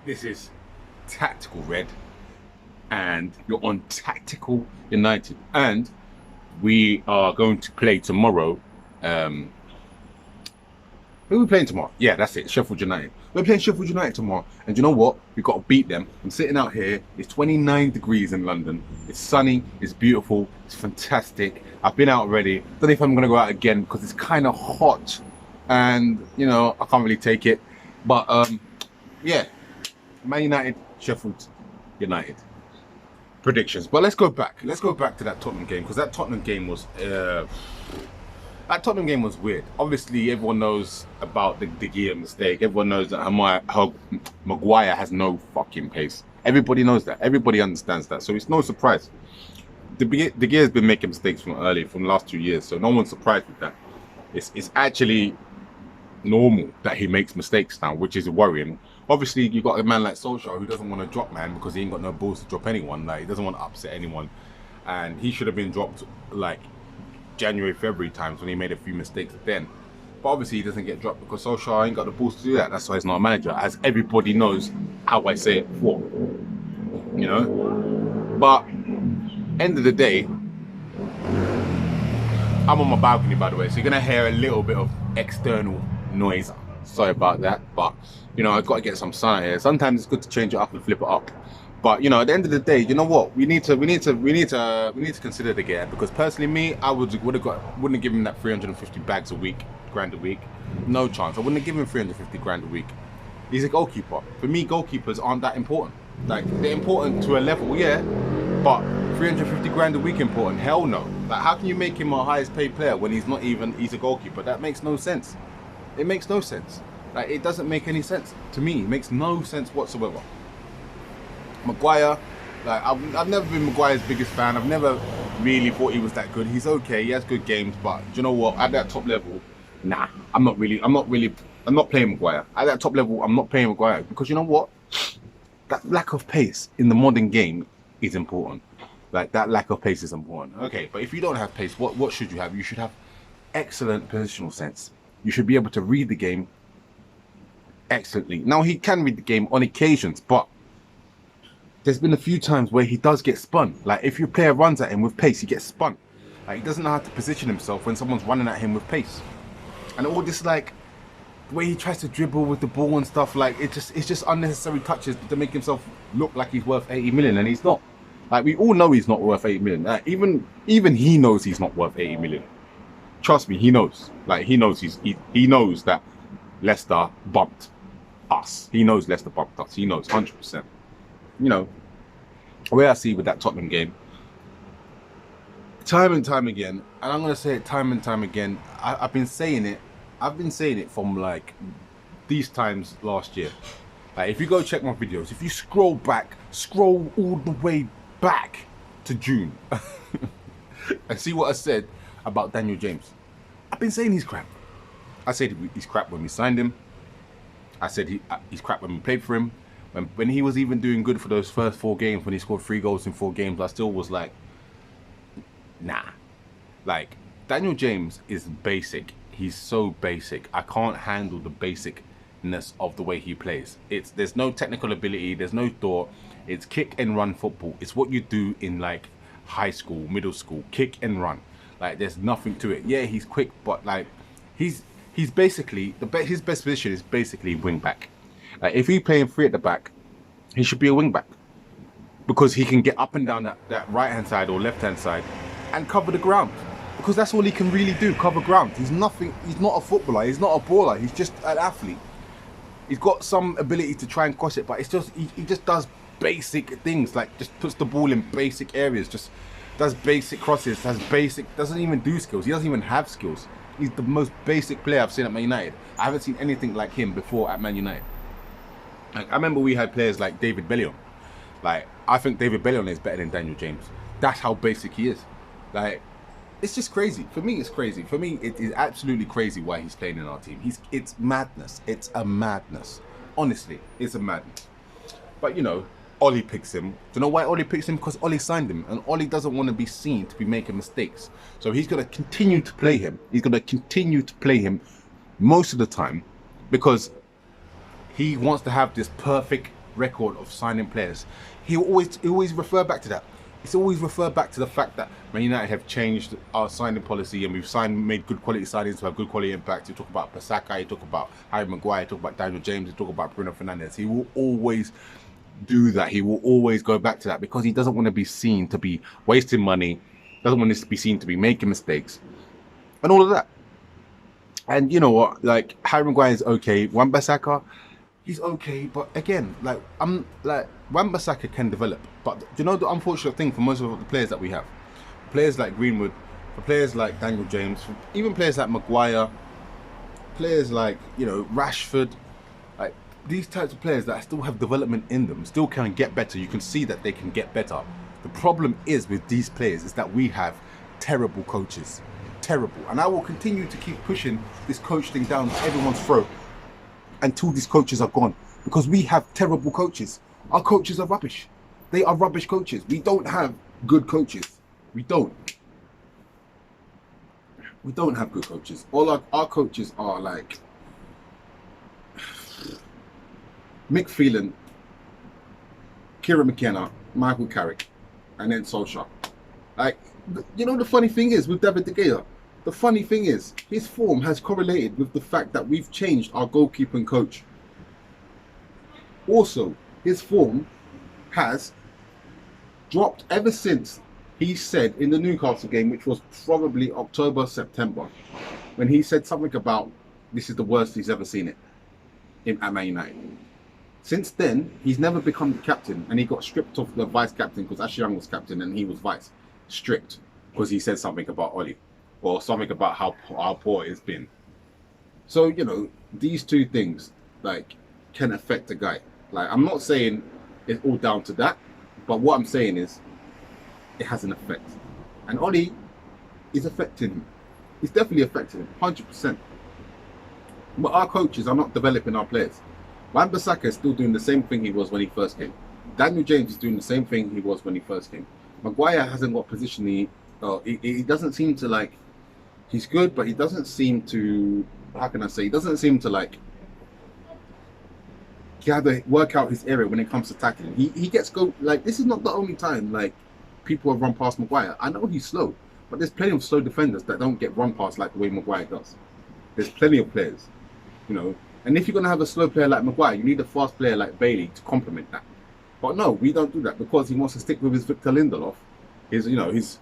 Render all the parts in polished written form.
This is Tactical Red, and you're on Tactical United, and we are going to play tomorrow. Who are we playing tomorrow? Yeah, that's it, Sheffield United. We're playing Sheffield United tomorrow, and you know what? We've got to beat them. I'm sitting out here. It's 29 degrees in London. It's sunny. It's beautiful. It's fantastic. I've been out already. Don't know if I'm going to go out again because it's kind of hot, and you know I can't really take it. But yeah. Man United, Sheffield United predictions. But let's go back. Let's go back to that Tottenham game, because that Tottenham game was weird. Obviously, everyone knows about the De Gea mistake. Everyone knows that Maguire has no fucking pace. Everybody knows that. Everybody understands that. So it's no surprise. De Gea has been making mistakes from the last 2 years. So no one's surprised with that. It's actually normal that he makes mistakes now, which is worrying. Obviously, you got a man like Solskjaer who doesn't want to drop man because he ain't got no balls to drop anyone. Like, he doesn't want to upset anyone, and he should have been dropped like January, February times when he made a few mistakes then. But obviously, he doesn't get dropped because Solskjaer ain't got the balls to do that. That's why he's not a manager, as everybody knows how I say it before. You know, but end of the day, I'm on my balcony, by the way, so you're gonna hear a little bit of external noise. Sorry about that, but you know, I've got to get some sun here. Sometimes it's good to change it up and flip it up. But you know, at the end of the day, you know what? We need to consider the game, because personally, me, I wouldn't have given him that 350 grand a week. No chance. I wouldn't have given him 350 grand a week. He's a goalkeeper. For me, goalkeepers aren't that important. Like, they're important to a level, yeah, but 350 grand a week important? Hell no. Like, how can you make him our highest paid player when he's a goalkeeper? That makes no sense. It makes no sense. Like, it doesn't make any sense to me. It makes no sense whatsoever. Maguire, like, I've never been Maguire's biggest fan. I've never really thought he was that good. He's okay. He has good games, but do you know what? At that top level, nah. I'm not playing Maguire. At that top level, I'm not playing Maguire, because you know what? That lack of pace in the modern game is important. Like, that lack of pace is important. Okay, but if you don't have pace, what should you have? You should have excellent positional sense. You should be able to read the game excellently. Now, he can read the game on occasions, but there's been a few times where he does get spun. Like, if your player runs at him with pace, he gets spun. Like, he doesn't know how to position himself when someone's running at him with pace. And all this, like, the way he tries to dribble with the ball and stuff, like, it's just unnecessary touches to make himself look like he's worth 80 million, and he's not. Like, we all know he's not worth 80 million. Like, even he knows he's not worth 80 million. Trust me, he knows. Like, he knows he knows that Leicester bumped us. He knows Leicester bumped us. He knows 100%. You know, the way I see with that Tottenham game, time and time again, and I'm gonna say it time and time again. I've been saying it from like these times last year. Like, if you go check my videos, if you scroll all the way back to June, and see what I said about Daniel James. I've been saying he's crap. I said he's crap when we signed him. I said he's crap when we played for him. When he was even doing good for those first 4 games, when he scored 3 goals in 4 games, I still was like, nah. Like, Daniel James is basic. He's so basic. I can't handle the basicness of the way he plays. There's no technical ability. There's no thought. It's kick and run football. It's what you do in like high school, middle school. Kick and run. Like, there's nothing to it. Yeah, he's quick, but like, he's basically his best position is basically wing back. Like, if he's playing 3 at the back, he should be a wing back, because he can get up and down that right hand side or left hand side and cover the ground, because that's all he can really do, cover ground. He's not a footballer. He's not a baller. He's just an athlete. He's got some ability to try and cross it, but it's just he just does basic things, like just puts the ball in basic areas, just does basic crosses, doesn't even do skills. He doesn't even have skills. He's the most basic player I've seen at Man United. I haven't seen anything like him before at Man United. Like, I remember we had players like David Bellion. Like, I think David Bellion is better than Daniel James. That's how basic he is. Like, it's just crazy. For me, it's crazy. For me, it is absolutely crazy why he's playing in our team. It's madness. It's a madness. Honestly, it's a madness. But, you know, Ollie picks him. Do you know why Ollie picks him? Because Ollie signed him, and Ollie doesn't want to be seen to be making mistakes. So he's going to continue to play him. He's going to continue to play him most of the time, because he wants to have this perfect record of signing players, he always refer back to that. It's always refer back to the fact that Man United have changed our signing policy and we've made good quality signings to have good quality impact. You talk about Pasaka, you talk about Harry Maguire, you talk about Daniel James, you talk about Bruno Fernandes. He will always do that. He will always go back to that because he doesn't want to be seen to be wasting money, doesn't want to be seen to be making mistakes and all of that. And you know what, like Harry Maguire is okay, Wan-Bissaka, he's okay, but again, like Wan-Bissaka can develop, but you know the unfortunate thing for most of the players that we have, players like Greenwood, for players like Daniel James, even players like Maguire, players like, you know, Rashford, like these types of players that still have development in them, still can get better. You can see that they can get better. The problem is with these players is that we have terrible coaches. Terrible. And I will continue to keep pushing this coach thing down everyone's throat until these coaches are gone, because we have terrible coaches. Our coaches are rubbish. They are rubbish coaches. We don't have good coaches. We don't have good coaches. All our coaches are like Mick Phelan, Kieran McKenna, Michael Carrick, and then Solskjaer. Like, you know, the funny thing is with David De Gea, the funny thing is his form has correlated with the fact that we've changed our goalkeeping coach. Also, his form has dropped ever since he said in the Newcastle game, which was probably October, September, when he said something about this is the worst he's ever seen it at Man United. Since then, he's never become the captain, and he got stripped of the vice captain because Ashley Young was captain and he was vice. Stripped because he said something about Oli or something about how poor it's been. So, you know, these two things like can affect a guy. Like, I'm not saying it's all down to that, but what I'm saying is it has an effect, and Oli is affecting him. It's definitely affecting him 100%. But our coaches are not developing our players. Wan-Bissaka is still doing the same thing he was when he first came. Daniel James is doing the same thing he was when he first came. Maguire hasn't got positioning. He doesn't seem to, like, he's good, but he doesn't seem to, how can I say, he doesn't seem to, like, he had to work out his area when it comes to tackling. He gets go, like, this is not the only time, like, people have run past Maguire. I know he's slow, but there's plenty of slow defenders that don't get run past like the way Maguire does. There's plenty of players, you know, and if you're going to have a slow player like Maguire, you need a fast player like Bailey to complement that. But no, we don't do that because he wants to stick with his Victor Lindelof, his, you know, his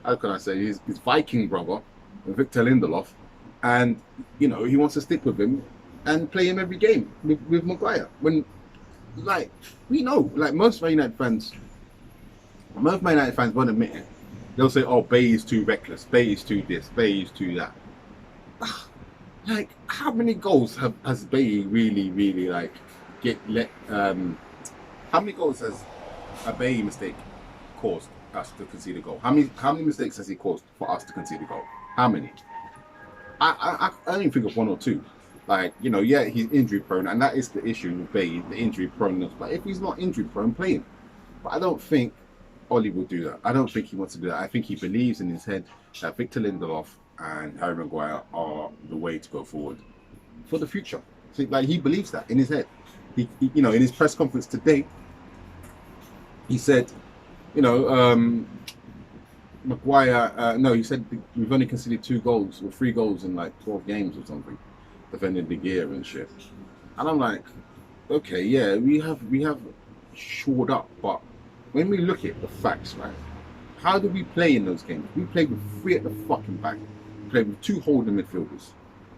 how can I say, his Viking brother, Victor Lindelof, and, you know, he wants to stick with him and play him every game with Maguire. When, like, we know, like, most Man United fans won't admit it. They'll say, oh, Bay is too reckless, Bay is too this, Bay is too that. Like, how many goals has Bay really like how many goals has a Bay mistake caused us to concede a goal? How many mistakes has he caused for us to concede a goal? How many? I only think of one or two. Like, you know, yeah, he's injury prone, and that is the issue with Bay, the injury proneness. But if he's not injury prone, play him. But I don't think Oli will do that. I don't think he wants to do that. I think he believes in his head that Victor Lindelof and Harry Maguire are the way to go forward for the future. So, like, he believes that in his head. He, you know, in his press conference today, he said, you know, Maguire, no, he said we've only conceded 2 goals or 3 goals in like 12 games or something, defending De Gea and shit. And I'm like, okay, yeah, we have shored up, but when we look at the facts, right, how do we play in those games? We played with 3 at the fucking back. We played with 2 holding midfielders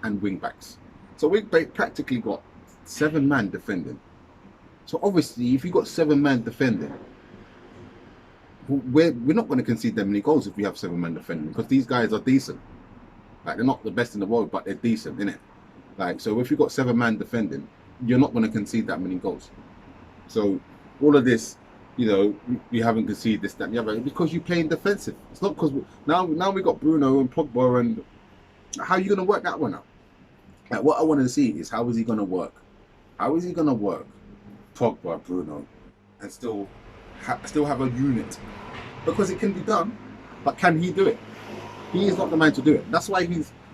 and wing backs. So we practically got 7-man defending. So obviously, if you got 7-man defending, we're not going to concede that many goals if we have 7-man defending, because these guys are decent. Like, they're not the best in the world, but they're decent, innit? Like, so if you've got 7-man defending, you're not going to concede that many goals. So all of this, you know, we haven't conceded this, that, and the other, because you're playing defensive. It's not because now we got Bruno and Pogba, and how are you going to work that one out? Like, what I want to see is, how is he going to work? How is he going to work Pogba, Bruno, and still have a unit? Because it can be done, but can he do it? He is not the man to do it. That's why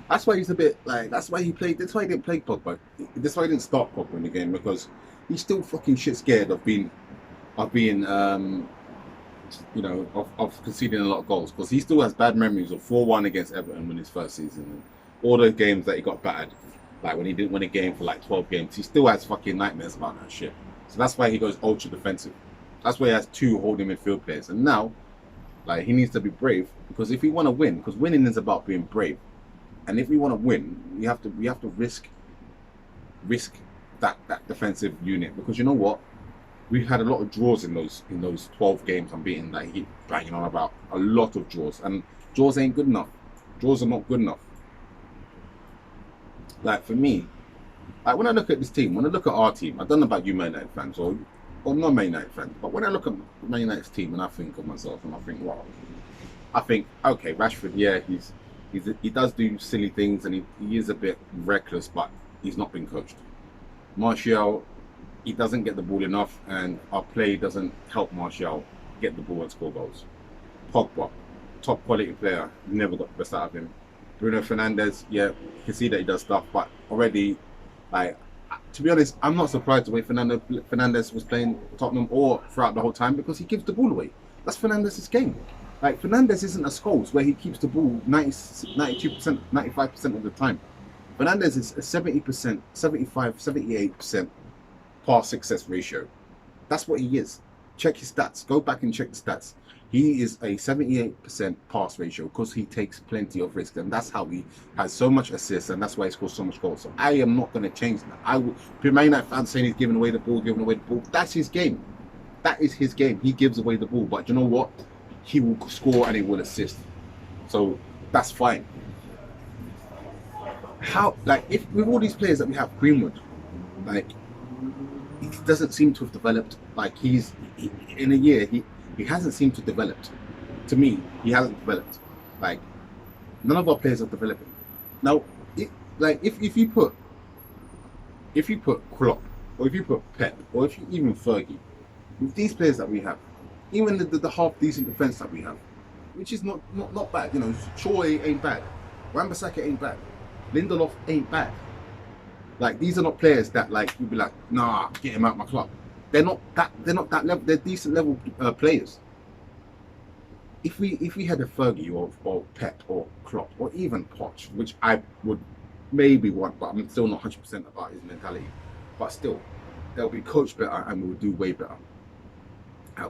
That's why he's a bit like. That's why he played. That's why he didn't play Pogba. That's why he didn't start Pogba in the game, because he's still fucking shit scared of being of conceding a lot of goals, because he still has bad memories of 4-1 against Everton in his first season, and all the games that he got battered, like when he didn't win a game for like 12 games. He still has fucking nightmares about that shit. So that's why he goes ultra defensive. That's why he has 2 holding midfield players. And now, like, he needs to be brave, because if we want to win, because winning is about being brave, and if we want to win, we have to risk that defensive unit, because you know what? We've had a lot of draws in those 12 games unbeaten that he banging on about. A lot of draws, and draws ain't good enough. Draws are not good enough. Like, for me, like, when I look at this team, when I look at our team, I don't know about you Man United fans or not Man United fans, but when I look at Man United's team and I think of myself and I think, wow, I think, okay, Rashford, yeah, he does do silly things, and he is a bit reckless, but he's not been coached. Martial, he doesn't get the ball enough, and our play doesn't help Martial get the ball and score goals. Pogba, top quality player, never got the best out of him. Bruno Fernandes, yeah, you can see that he does stuff, but already, like, to be honest, I'm not surprised the way Fernandes was playing Tottenham or throughout the whole time, because he gives the ball away. That's Fernandes' game. Like, Fernandes isn't a Scholes where he keeps the ball 92%, 95% of the time. Fernandes is a 70%, 75, 78% pass success ratio. That's what he is. Check his stats. Go back and check the stats. He is a 78% pass ratio, because he takes plenty of risk, and that's how he has so much assists, and that's why he scores so much goals. So I am not going to change that. I will. Man United fans saying he's giving away the ball. That's his game. That is his game. He gives away the ball, but you know what? He will score and he will assist. So that's fine. How, like, if with all these players that we have, Greenwood, like, he doesn't seem to have developed. Like, in a year, he hasn't seemed to develop. To me, he hasn't developed. Like, none of our players are developing. Now, if you put Klopp, or if you put Pep, or if you even Fergie, with these players that we have, even the half decent defense that we have, which is not bad. You know, Shaw ain't bad, Wan-Bissaka ain't bad, Lindelof ain't bad. Like, these are not players that, like, you'd be like, nah, get him out my club. They're not that level. They're decent level players. If we had a Fergie or Pep or Klopp or even Poch, which I would maybe want, but I'm still not 100% about his mentality. But still, they'll be coached better and we'll do way better.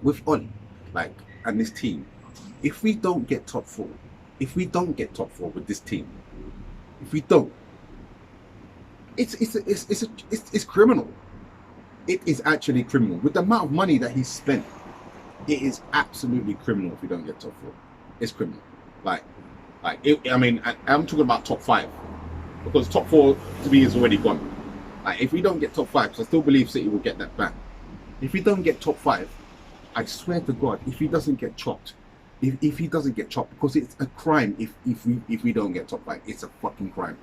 With Oli, like, and this team, if we don't get top 4, with this team, if we don't, it's criminal. It is actually criminal. With the amount of money that he's spent, it is absolutely criminal if we don't get top 4. It's criminal. I'm talking about top 5, because top 4 to me is already gone. Like, if we don't get top 5, because I still believe City will get that back. If we don't get top 5, I swear to God, if he doesn't get chopped, if he doesn't get chopped, because it's a crime if we don't get top 5, it's a fucking crime.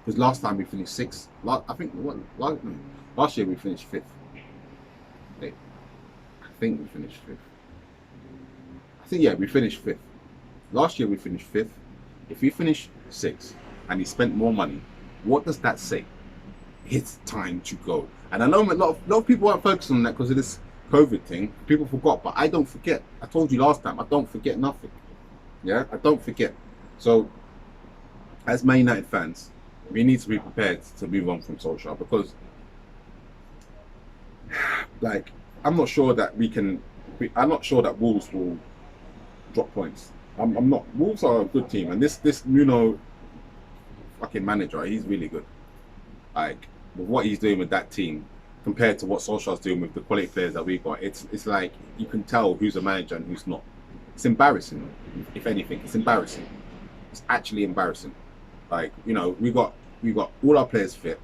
Because last time we finished 6th. Last year we finished 5th. I think we finished 5th. We finished 5th. Last year we finished 5th. If we finish 6th and he spent more money, what does that say? It's time to go. And I know a lot of people aren't focusing on that because of this COVID thing. People forgot, but I don't forget. I told you last time, I don't forget nothing. Yeah, I don't forget. So, as Man United fans, we need to be prepared to move on from Solskjaer, because, like, I'm not sure that Wolves will drop points. I'm not. Wolves are a good team, and this Nuno fucking manager, he's really good. Like, with what he's doing with that team compared to what Solskjaer's doing with the quality players that we got, it's like you can tell who's a manager and who's not. It's embarrassing. If anything, it's embarrassing. It's actually embarrassing. Like, you know, we got all our players fit.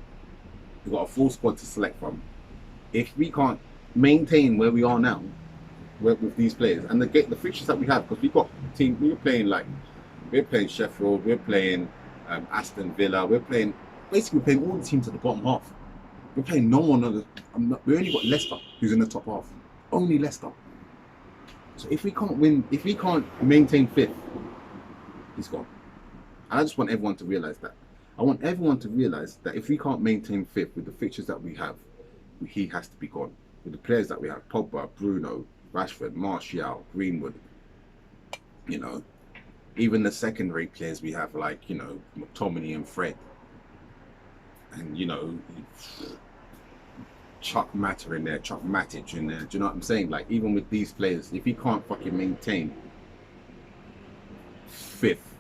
We got a full squad to select from. If we can't maintain where we are now with these players and the fixtures that we have, because we've got team, we're playing Sheffield, we're playing Aston Villa, we're playing all the teams at the bottom half. We're playing no one other. We only got Leicester, who's in the top half. Only Leicester. So if we can't win, if we can't maintain 5th, he's gone. And I just want everyone to realise that. I want everyone to realise that if we can't maintain fifth with the fixtures that we have, he has to be gone. With the players that we have, Pogba, Bruno, Rashford, Martial, Greenwood, you know, even the secondary players we have, like, you know, McTominay and Fred, and, you know, Chuck Matter in there, Chuck Matic in there. Do you know what I'm saying? Like, even with these players, if he can't fucking maintain fifth,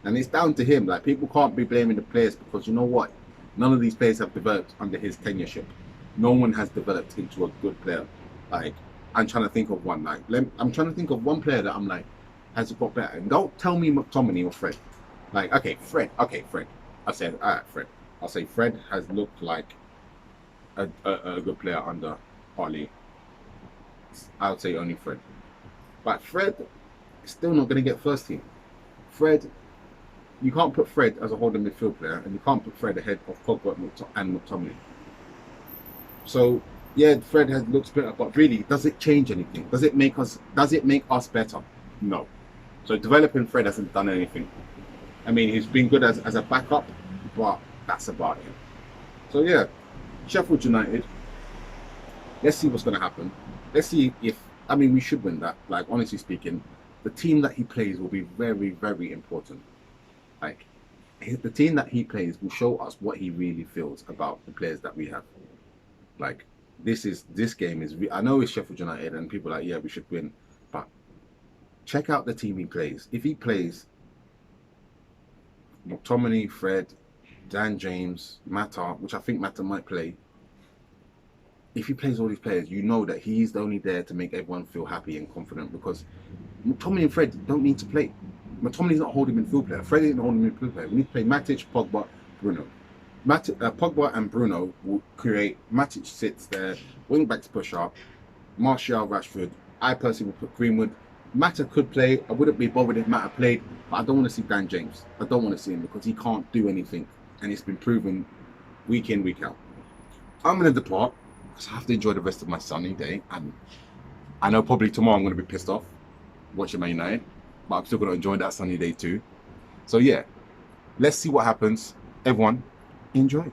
and it's down to him. Like, people can't be blaming the players, because you know what? None of these players have developed under his tenureship. No one has developed into a good player. Like, I'm trying to think of one. Like, I'm trying to think of one player that I'm like, has got better. And don't tell me McTominay or Fred. Like, okay, Fred. Okay, Fred. I said, all right, Fred. I'll say Fred has looked like a good player under Harley. I would say only Fred. But Fred is still not going to get first team. Fred, you can't put Fred as a holding midfield player, and you can't put Fred ahead of Pogba and McTominay. So yeah, Fred has looks better, but really, does it change anything? Does it make us better? No. So developing Fred hasn't done anything. I mean, he's been good as a backup, but that's about it. So yeah, Sheffield United. Let's see what's going to happen. Let's see if, I mean, we should win that. Like, honestly speaking, the team that he plays will be very, very important. Like, the team that he plays will show us what he really feels about the players that we have. Like, this game is, I know it's Sheffield United and people are like, yeah, we should win, but check out the team he plays. If he plays McTominay, Fred, Dan James, Mata, which I think Mata might play, if he plays all these players, you know that he's only there to make everyone feel happy and confident, because McTominay and Fred don't need to play. McTominay's not a holding midfield player. Fred isn't a holding midfield player. We need to play Matic, Pogba, Bruno. Pogba and Bruno will create. Matic sits there, wing backs push up, Martial, Rashford. I personally will put Greenwood. Mata could play. I wouldn't be bothered if Mata played, but I don't want to see Dan James. I don't want to see him because he can't do anything, and it's been proven week in, week out. I'm going to depart because I have to enjoy the rest of my sunny day, and I know probably tomorrow I'm going to be pissed off watching Man United, but I'm still going to enjoy that sunny day too. So yeah, let's see what happens. Everyone, enjoy.